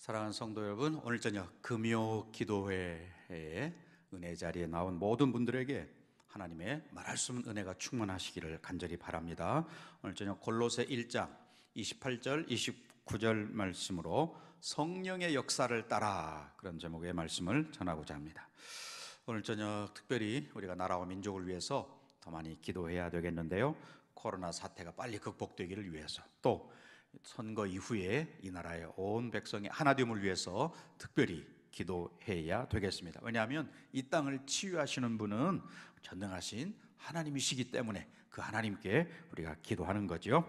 사랑하는 성도 여러분, 오늘 저녁 금요 기도회에 은혜 자리에 나온 모든 분들에게 하나님의 말할 수 없는 은혜가 충만하시기를 간절히 바랍니다. 오늘 저녁 골로새 1장 28절 29절 말씀으로 성령의 역사를 따라, 그런 제목의 말씀을 전하고자 합니다. 오늘 저녁 특별히 우리가 나라와 민족을 위해서 더 많이 기도해야 되겠는데요, 코로나 사태가 빨리 극복되기를 위해서, 또 선거 이후에 이 나라의 온 백성의 하나됨을 위해서 특별히 기도해야 되겠습니다. 왜냐하면 이 땅을 치유하시는 분은 전능하신 하나님이시기 때문에 그 하나님께 우리가 기도하는 거죠.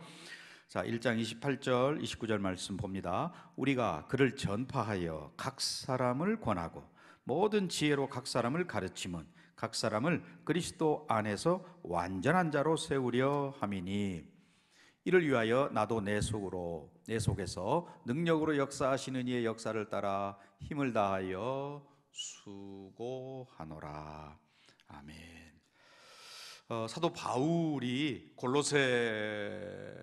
자, 1장 28절 29절 말씀 봅니다. 우리가 그를 전파하여 각 사람을 권하고 모든 지혜로 각 사람을 가르치면 각 사람을 그리스도 안에서 완전한 자로 세우려 함이니, 이를 위하여 나도 내 속에서 능력으로 역사하시는 이의 역사를 따라 힘을 다하여 수고하노라. 아멘. 사도 바울이 골로새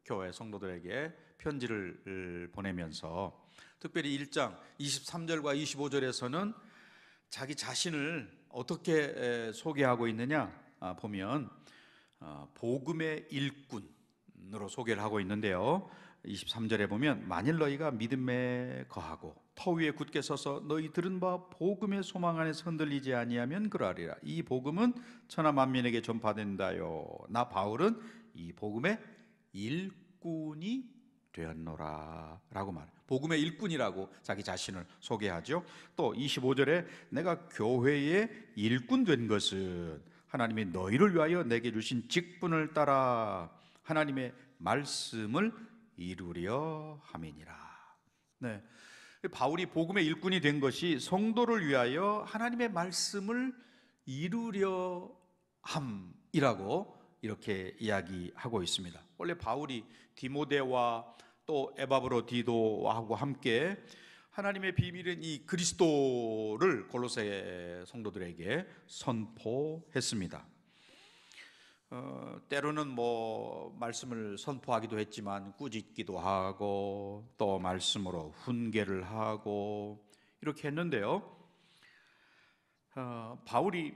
교회 성도들에게 편지를 보내면서 특별히 1장 23절과 25절에서는 자기 자신을 어떻게 소개하고 있느냐 보면 복음의 일꾼으로 소개를 하고 있는데요, 23절에 보면 만일 너희가 믿음에 거하고 터 위에 굳게 서서 너희 들은 바 복음의 소망 안에서 흔들리지 아니하면 그러하리라. 이 복음은 천하 만민에게 전파된다요. 나 바울은 이 복음의 일꾼이 되었노라 라고 말해요. 복음의 일꾼이라고 자기 자신을 소개하죠. 또 25절에 내가 교회의 일꾼 된 것은 하나님이 너희를 위하여 내게 주신 직분을 따라 하나님의 말씀을 이루려 함이니라. 네, 바울이 복음의 일꾼이 된 것이 성도를 위하여 하나님의 말씀을 이루려 함이라고 이렇게 이야기하고 있습니다. 원래 바울이 디모데와 또 에바브로디도하고 함께 하나님의 비밀인 이 그리스도를 골로새 성도들에게 선포했습니다. 때로는 말씀을 선포하기도 했지만 꾸짖기도 하고 또 말씀으로 훈계를 하고 이렇게 했는데요, 바울이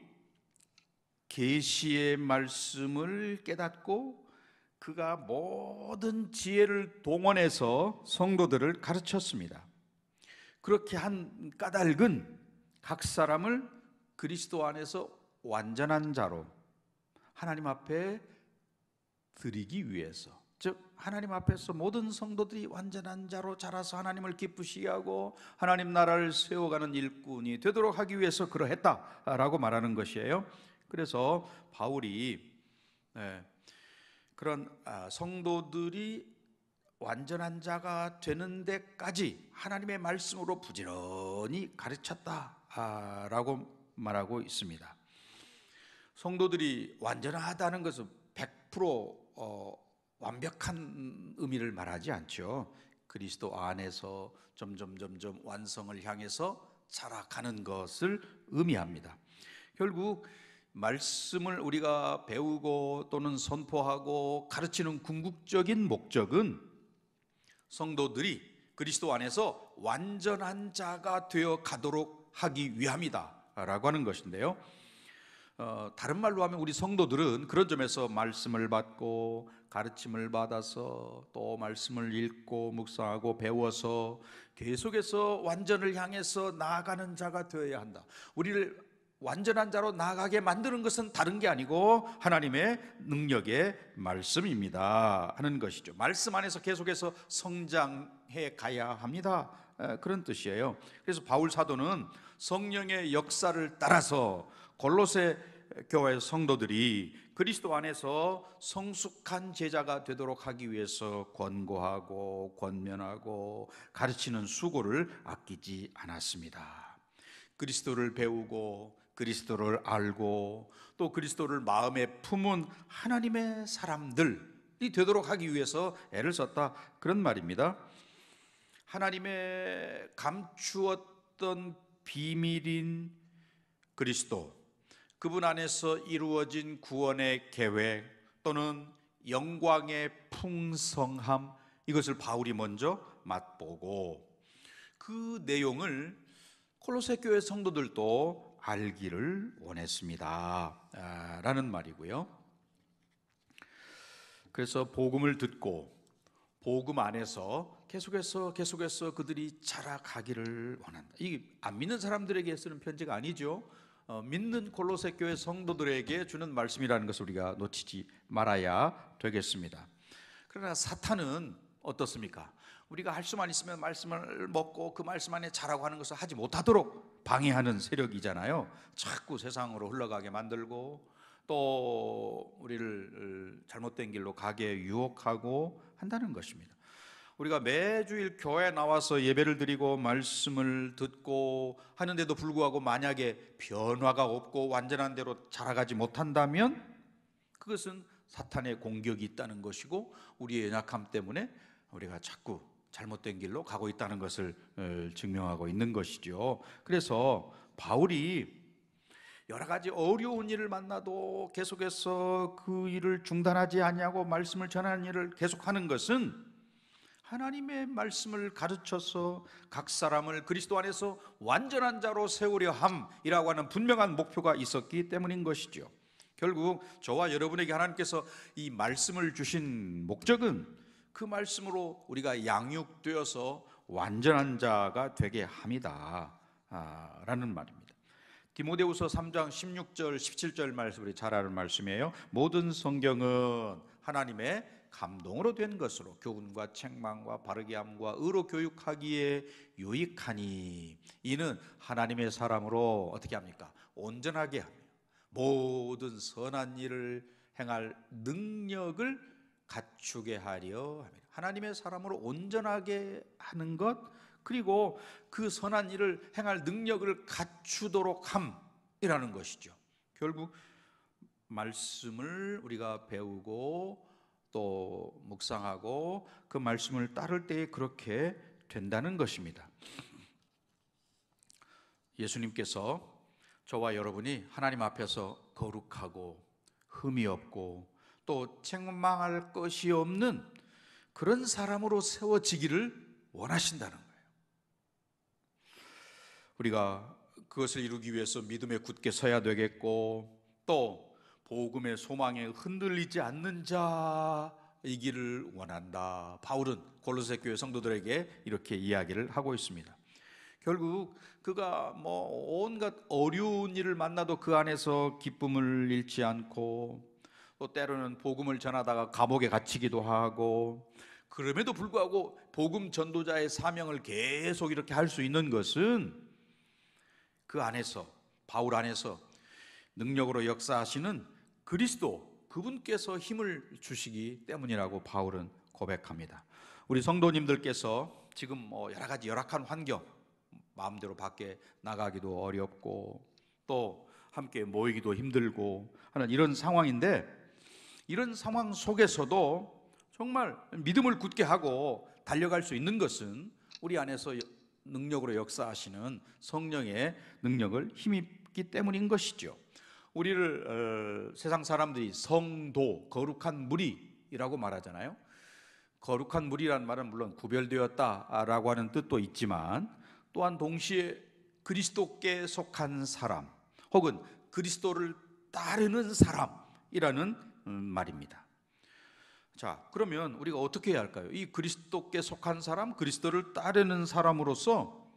계시의 말씀을 깨닫고 그가 모든 지혜를 동원해서 성도들을 가르쳤습니다. 그렇게 한 까닭은 각 사람을 그리스도 안에서 완전한 자로 하나님 앞에 드리기 위해서, 즉 하나님 앞에서 모든 성도들이 완전한 자로 자라서 하나님을 기쁘시게 하고 하나님 나라를 세워가는 일꾼이 되도록 하기 위해서 그러했다라고 말하는 것이에요. 그래서 바울이 그런 성도들이 완전한 자가 되는 데까지 하나님의 말씀으로 부지런히 가르쳤다라고 말하고 있습니다. 성도들이 완전하다는 것은 100% 완벽한 의미를 말하지 않죠. 그리스도 안에서 점점 완성을 향해서 자라가는 것을 의미합니다. 결국 말씀을 우리가 배우고 또는 선포하고 가르치는 궁극적인 목적은 성도들이 그리스도 안에서 완전한 자가 되어 가도록 하기 위함이다 라고 하는 것인데요, 다른 말로 하면 우리 성도들은 그런 점에서 말씀을 받고 가르침을 받아서 또 말씀을 읽고 묵상하고 배워서 계속해서 완전을 향해서 나아가는 자가 되어야 한다. 우리를 완전한 자로 나아가게 만드는 것은 다른 게 아니고 하나님의 능력의 말씀입니다 하는 것이죠. 말씀 안에서 계속해서 성장해 가야 합니다, 그런 뜻이에요. 그래서 바울 사도는 성령의 역사를 따라서 골로새 교회 성도들이 그리스도 안에서 성숙한 제자가 되도록 하기 위해서 권고하고 권면하고 가르치는 수고를 아끼지 않았습니다. 그리스도를 배우고 그리스도를 알고 또 그리스도를 마음에 품은 하나님의 사람들이 되도록 하기 위해서 애를 썼다, 그런 말입니다. 하나님의 감추었던 비밀인 그리스도, 그분 안에서 이루어진 구원의 계획 또는 영광의 풍성함, 이것을 바울이 먼저 맛보고 그 내용을 콜로새 교회 성도들도 알기를 원했습니다 라는 말이고요. 그래서 복음을 듣고 복음 안에서 계속해서 그들이 자라가기를 원한다. 이게 안 믿는 사람들에게 쓰는 편지가 아니죠. 믿는 콜로새 교회 성도들에게 주는 말씀이라는 것을 우리가 놓치지 말아야 되겠습니다. 그러나 사탄은 어떻습니까? 우리가 할 수만 있으면 말씀을 먹고 그 말씀 안에 자라고 하는 것을 하지 못하도록 방해하는 세력이잖아요. 자꾸 세상으로 흘러가게 만들고 또 우리를 잘못된 길로 가게 유혹하고 한다는 것입니다. 우리가 매주일 교회에 나와서 예배를 드리고 말씀을 듣고 하는데도 불구하고 만약에 변화가 없고 완전한 대로 자라가지 못한다면 그것은 사탄의 공격이 있다는 것이고 우리의 연약함 때문에 우리가 자꾸 잘못된 길로 가고 있다는 것을 증명하고 있는 것이죠. 그래서 바울이 여러 가지 어려운 일을 만나도 계속해서 그 일을 중단하지 아니하고 말씀을 전하는 일을 계속하는 것은 하나님의 말씀을 가르쳐서 각 사람을 그리스도 안에서 완전한 자로 세우려 함이라고 하는 분명한 목표가 있었기 때문인 것이죠. 결국 저와 여러분에게 하나님께서 이 말씀을 주신 목적은 그 말씀으로 우리가 양육되어서 완전한 자가 되게 함이다 라는 말입니다. 디모데후서 3장 16절 17절 말씀 우리 잘 아는 말씀이에요. 모든 성경은 하나님의 감동으로 된 것으로 교훈과 책망과 바르게 함과 의로 교육하기에 유익하니 이는 하나님의 사람으로 어떻게 합니까? 온전하게 하며 모든 선한 일을 행할 능력을 갖추게 하려 합니다. 하나님의 사람으로 온전하게 하는 것, 그리고 그 선한 일을 행할 능력을 갖추도록 함이라는 것이죠. 결국 말씀을 우리가 배우고 또 묵상하고 그 말씀을 따를 때에 그렇게 된다는 것입니다. 예수님께서 저와 여러분이 하나님 앞에서 거룩하고 흠이 없고 또 책망할 것이 없는 그런 사람으로 세워지기를 원하신다는 거예요. 우리가 그것을 이루기 위해서 믿음에 굳게 서야 되겠고 또 복음의 소망에 흔들리지 않는 자이기를 원한다. 바울은 골로새 교회 성도들에게 이렇게 이야기를 하고 있습니다. 결국 그가 온갖 어려운 일을 만나도 그 안에서 기쁨을 잃지 않고 또 때로는 복음을 전하다가 감옥에 갇히기도 하고 그럼에도 불구하고 복음 전도자의 사명을 계속 이렇게 할 수 있는 것은 그 안에서 바울 안에서 능력으로 역사하시는 그리스도 그분께서 힘을 주시기 때문이라고 바울은 고백합니다. 우리 성도님들께서 지금 여러 가지 열악한 환경, 마음대로 밖에 나가기도 어렵고 또 함께 모이기도 힘들고 하는 이런 상황인데, 이런 상황 속에서도 정말 믿음을 굳게 하고 달려갈 수 있는 것은 우리 안에서 능력으로 역사하시는 성령의 능력을 힘입기 때문인 것이죠. 우리를 세상 사람들이 성도, 거룩한 무리라고 말하잖아요. 거룩한 무리란 말은 물론 구별되었다라고 하는 뜻도 있지만 또한 동시에 그리스도께 속한 사람 혹은 그리스도를 따르는 사람이라는 말입니다. 자, 그러면 우리가 어떻게 해야 할까요? 이 그리스도께 속한 사람, 그리스도를 따르는 사람으로서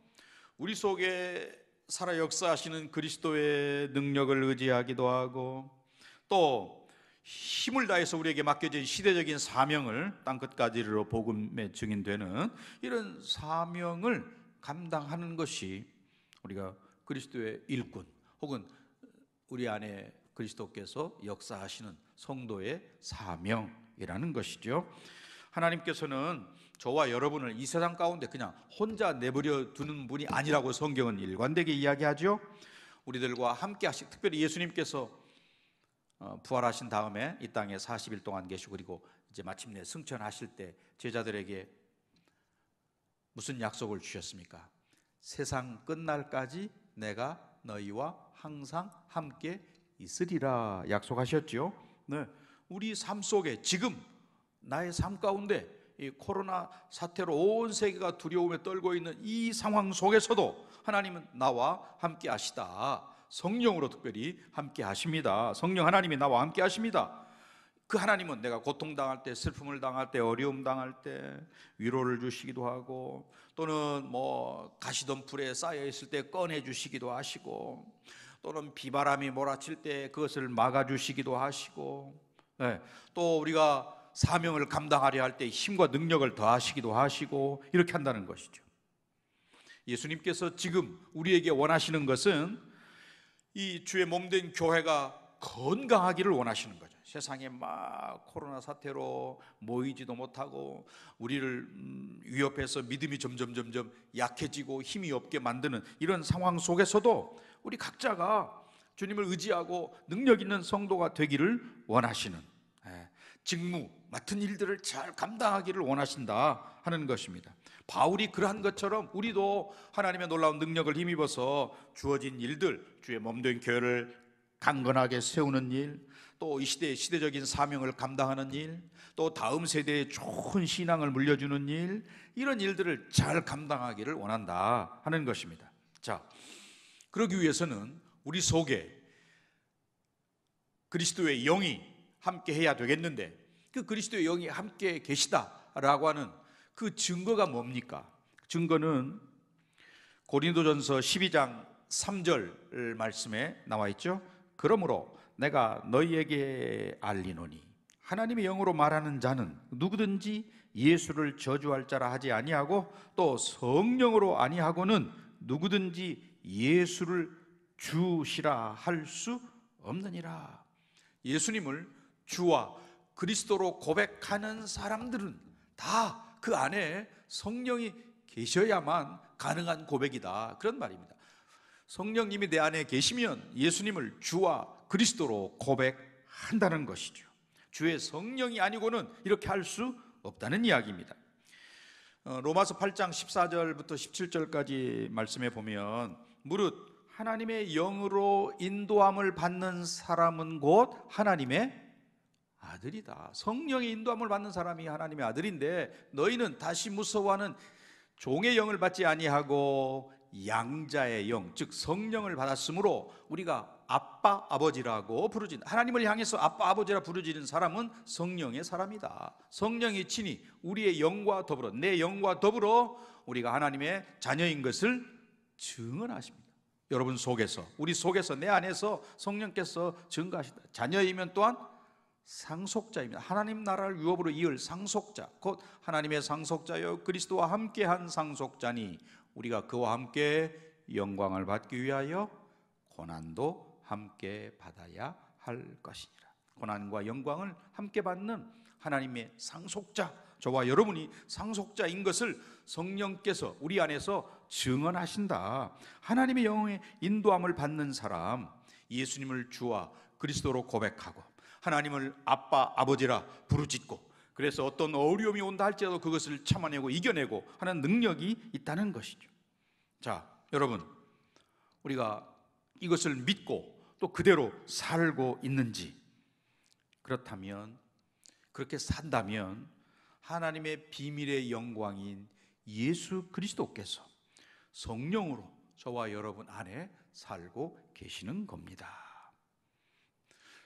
우리 속에 살아 역사하시는 그리스도의 능력을 의지하기도 하고 또 힘을 다해서 우리에게 맡겨진 시대적인 사명을 땅끝까지 이르러 복음의 증인되는 이런 사명을 감당하는 것이 우리가 그리스도의 일꾼 혹은 우리 안에 그리스도께서 역사하시는 성도의 사명이라는 것이죠. 하나님께서는 저와 여러분을 이 세상 가운데 그냥 혼자 내버려 두는 분이 아니라고 성경은 일관되게 이야기하죠. 우리들과 함께 하신, 특별히 예수님께서 부활하신 다음에 이 땅에 40일 동안 계시고 그리고 이제 마침내 승천하실 때 제자들에게 무슨 약속을 주셨습니까? 세상 끝날까지 내가 너희와 항상 함께 있으리라 약속하셨죠. 네, 우리 삶 속에 지금 나의 삶 가운데 이 코로나 사태로 온 세계가 두려움에 떨고 있는 이 상황 속에서도 하나님은 나와 함께 하시다. 성령으로 특별히 함께 하십니다. 성령 하나님이 나와 함께 하십니다. 그 하나님은 내가 고통당할 때, 슬픔을 당할 때, 어려움 당할 때 위로를 주시기도 하고, 또는 가시던 불에 쌓여 있을 때 꺼내 주시기도 하시고, 또는 비바람이 몰아칠 때 그것을 막아 주시기도 하시고, 또 우리가 사명을 감당하려 할 때 힘과 능력을 더하시기도 하시고, 이렇게 한다는 것이죠. 예수님께서 지금 우리에게 원하시는 것은 이 주의 몸된 교회가 건강하기를 원하시는 거죠. 세상에 막 코로나 사태로 모이지도 못하고 우리를 위협해서 믿음이 점점 약해지고 힘이 없게 만드는 이런 상황 속에서도 우리 각자가 주님을 의지하고 능력 있는 성도가 되기를 원하시는, 직무, 맡은 일들을 잘 감당하기를 원하신다 하는 것입니다. 바울이 그러한 것처럼 우리도 하나님의 놀라운 능력을 힘입어서 주어진 일들, 주의 몸된 교회를 강건하게 세우는 일, 또 이 시대의 시대적인 사명을 감당하는 일, 또 다음 세대에 좋은 신앙을 물려주는 일, 이런 일들을 잘 감당하기를 원한다 하는 것입니다. 자, 그러기 위해서는 우리 속에 그리스도의 영이 함께 해야 되겠는데, 그 그리스도의 영이 함께 계시다라고 하는 그 증거가 뭡니까? 증거는 고린도전서 12장 3절 말씀에 나와 있죠. 그러므로 내가 너희에게 알리노니 하나님의 영으로 말하는 자는 누구든지 예수를 저주할 자라 하지 아니하고, 또 성령으로 아니하고는 누구든지 예수를 주시라 할 수 없느니라. 예수님을 주와 그리스도로 고백하는 사람들은 다 그 안에 성령이 계셔야만 가능한 고백이다, 그런 말입니다. 성령님이 내 안에 계시면 예수님을 주와 그리스도로 고백한다는 것이죠. 주의 성령이 아니고는 이렇게 할 수 없다는 이야기입니다. 로마서 8장 14절부터 17절까지 말씀해 보면, 무릇 하나님의 영으로 인도함을 받는 사람은 곧 하나님의 아들이다. 성령의 인도함을 받는 사람이 하나님의 아들인데, 너희는 다시 무서워하는 종의 영을 받지 아니하고 양자의 영, 즉 성령을 받았으므로 우리가 아빠 아버지라고 부르진, 하나님을 향해서 아빠 아버지라 부르짖는 사람은 성령의 사람이다. 성령이 친히 우리의 영과 더불어, 내 영과 더불어 우리가 하나님의 자녀인 것을 증언하십니다. 여러분 속에서, 우리 속에서, 내 안에서 성령께서 증거하신다. 자녀이면 또한 상속자입니다. 하나님 나라를 유업으로 이을 상속자, 곧 하나님의 상속자여 그리스도와 함께한 상속자니 우리가 그와 함께 영광을 받기 위하여 고난도 함께 받아야 할 것이니라. 고난과 영광을 함께 받는 하나님의 상속자, 저와 여러분이 상속자인 것을 성령께서 우리 안에서 증언하신다. 하나님의 영의 인도함을 받는 사람, 예수님을 주와 그리스도로 고백하고 하나님을 아빠 아버지라 부르짖고, 그래서 어떤 어려움이 온다 할지라도 그것을 참아내고 이겨내고 하는 능력이 있다는 것이죠. 자, 여러분, 우리가 이것을 믿고 또 그대로 살고 있는지, 그렇다면, 그렇게 산다면 하나님의 비밀의 영광인 예수 그리스도께서 성령으로 저와 여러분 안에 살고 계시는 겁니다.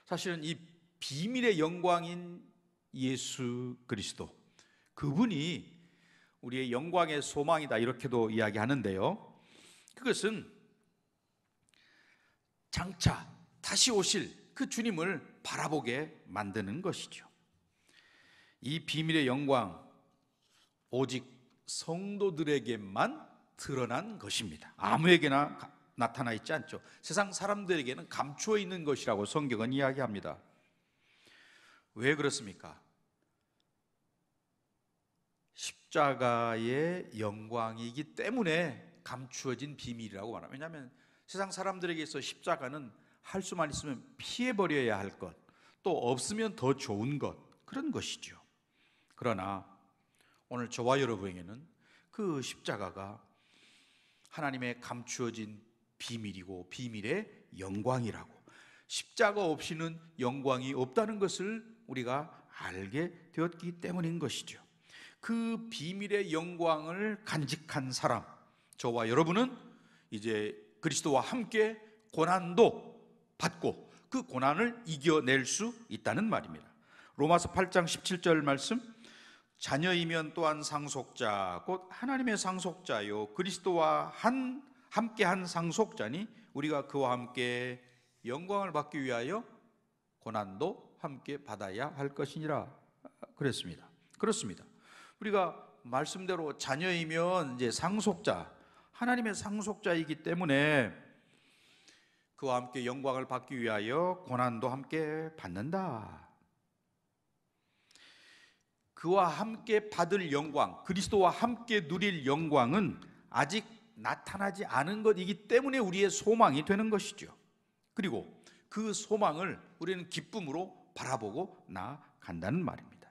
사실은 이 비밀의 영광인 예수 그리스도, 그분이 우리의 영광의 소망이다, 이렇게도 이야기하는데요, 그것은 장차 다시 오실 그 주님을 바라보게 만드는 것이죠. 이 비밀의 영광, 오직 성도들에게만 드러난 것입니다. 아무에게나 나타나 있지 않죠. 세상 사람들에게는 감추어 있는 것이라고 성경은 이야기합니다. 왜 그렇습니까? 십자가의 영광이기 때문에 감추어진 비밀이라고 말합니다. 왜냐하면 세상 사람들에게서 십자가는 할 수만 있으면 피해버려야 할 것, 또 없으면 더 좋은 것, 그런 것이죠. 그러나 오늘 저와 여러분에게는 그 십자가가 하나님의 감추어진 비밀이고 비밀의 영광이라고, 십자가 없이는 영광이 없다는 것을 우리가 알게 되었기 때문인 것이죠. 그 비밀의 영광을 간직한 사람, 저와 여러분은 이제 그리스도와 함께 고난도 받고 그 고난을 이겨낼 수 있다는 말입니다. 로마서 8장 17절 말씀, 자녀이면 또한 상속자 곧 하나님의 상속자요 그리스도와 함께한 상속자니 우리가 그와 함께 영광을 받기 위하여 고난도 함께 받아야 할 것이니라 그랬습니다. 그렇습니다. 우리가 말씀대로 자녀이면 이제 상속자, 하나님의 상속자이기 때문에 그와 함께 영광을 받기 위하여 고난도 함께 받는다. 그와 함께 받을 영광, 그리스도와 함께 누릴 영광은 아직 나타나지 않은 것이기 때문에 우리의 소망이 되는 것이죠. 그리고 그 소망을 우리는 기쁨으로 바라보고 나아간다는 말입니다.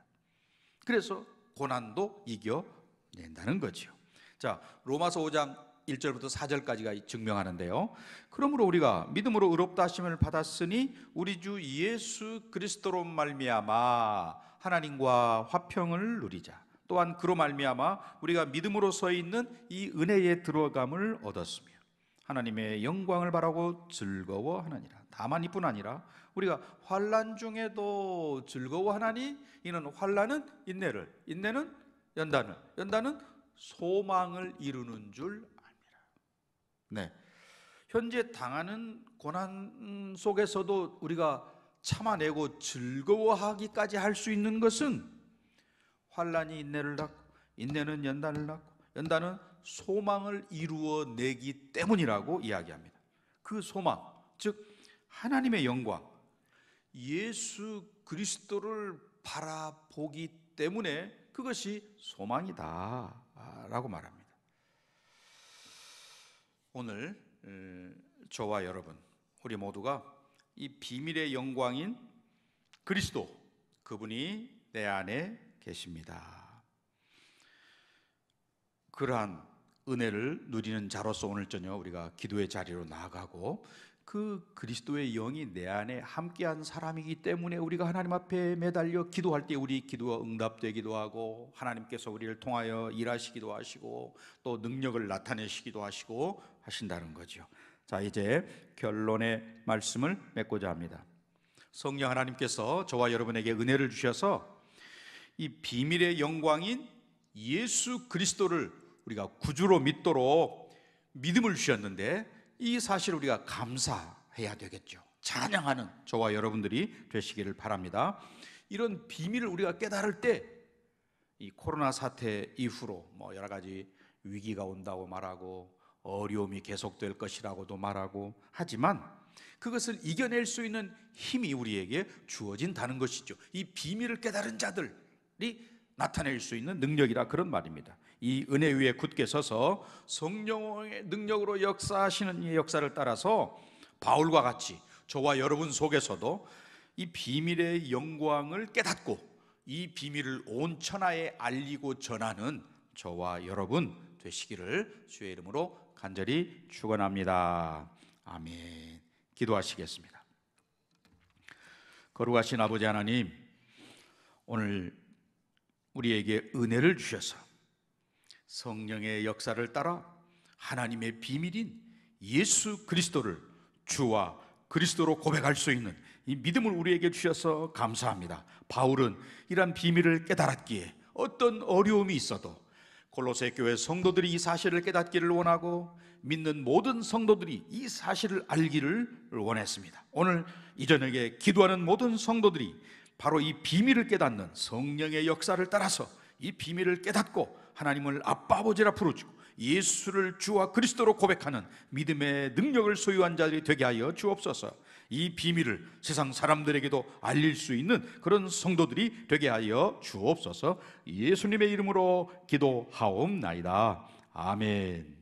그래서 고난도 이겨낸다는 거죠. 자, 로마서 5장 1절부터 4절까지가 증명하는데요. 그러므로 우리가 믿음으로 의롭다 하심을 받았으니 우리 주 예수 그리스도로 말미암아 하나님과 화평을 누리자. 또한 그로 말미암아 우리가 믿음으로 서 있는 이 은혜에 들어감을 얻었으며 하나님의 영광을 바라고 즐거워하느니라. 다만 이뿐 아니라 우리가 환난 중에도 즐거워하나니 이는 환난은 인내를, 인내는 연단을, 연단은 소망을 이루는 줄 압니다. 네, 현재 당하는 고난 속에서도 우리가 참아내고 즐거워하기까지 할 수 있는 것은 환난이 인내를 낳고 인내는 연단을 낳고 연단은 소망을 이루어내기 때문이라고 이야기합니다. 그 소망, 즉 하나님의 영광, 예수 그리스도를 바라보기 때문에 그것이 소망이다 라고 말합니다. 오늘 저와 여러분, 우리 모두가 이 비밀의 영광인 그리스도, 그분이 내 안에 계십니다. 그러한 은혜를 누리는 자로서 오늘 저녁 우리가 기도의 자리로 나아가고 그 그리스도의 영이 내 안에 함께한 사람이기 때문에 우리가 하나님 앞에 매달려 기도할 때 우리 기도가 응답되기도 하고 하나님께서 우리를 통하여 일하시기도 하시고 또 능력을 나타내시기도 하시고 하신다는 거죠. 자, 이제 결론의 말씀을 맺고자 합니다. 성령 하나님께서 저와 여러분에게 은혜를 주셔서 이 비밀의 영광인 예수 그리스도를 우리가 구주로 믿도록 믿음을 주셨는데 이 사실을 우리가 감사해야 되겠죠. 찬양하는 저와 여러분들이 되시기를 바랍니다. 이런 비밀을 우리가 깨달을 때 이 코로나 사태 이후로 여러 가지 위기가 온다고 말하고 어려움이 계속될 것이라고도 말하고 하지만 그것을 이겨낼 수 있는 힘이 우리에게 주어진다는 것이죠. 이 비밀을 깨달은 자들이 나타낼 수 있는 능력이라 그런 말입니다. 이 은혜 위에 굳게 서서 성령의 능력으로 역사하시는 이 역사를 따라서 바울과 같이 저와 여러분 속에서도 이 비밀의 영광을 깨닫고 이 비밀을 온 천하에 알리고 전하는 저와 여러분 되시기를 주의 이름으로 간절히 축원합니다. 아멘. 기도하시겠습니다. 거룩하신 아버지 하나님, 오늘 우리에게 은혜를 주셔서 성령의 역사를 따라 하나님의 비밀인 예수 그리스도를 주와 그리스도로 고백할 수 있는 이 믿음을 우리에게 주셔서 감사합니다. 바울은 이러한 비밀을 깨달았기에 어떤 어려움이 있어도 골로새 교회 성도들이 이 사실을 깨닫기를 원하고 믿는 모든 성도들이 이 사실을 알기를 원했습니다. 오늘 이 저녁에 기도하는 모든 성도들이 바로 이 비밀을 깨닫는 성령의 역사를 따라서 이 비밀을 깨닫고 하나님을 아빠 아버지라 부르시고 예수를 주와 그리스도로 고백하는 믿음의 능력을 소유한 자들이 되게 하여 주옵소서. 이 비밀을 세상 사람들에게도 알릴 수 있는 그런 성도들이 되게 하여 주옵소서. 예수님의 이름으로 기도하옵나이다. 아멘.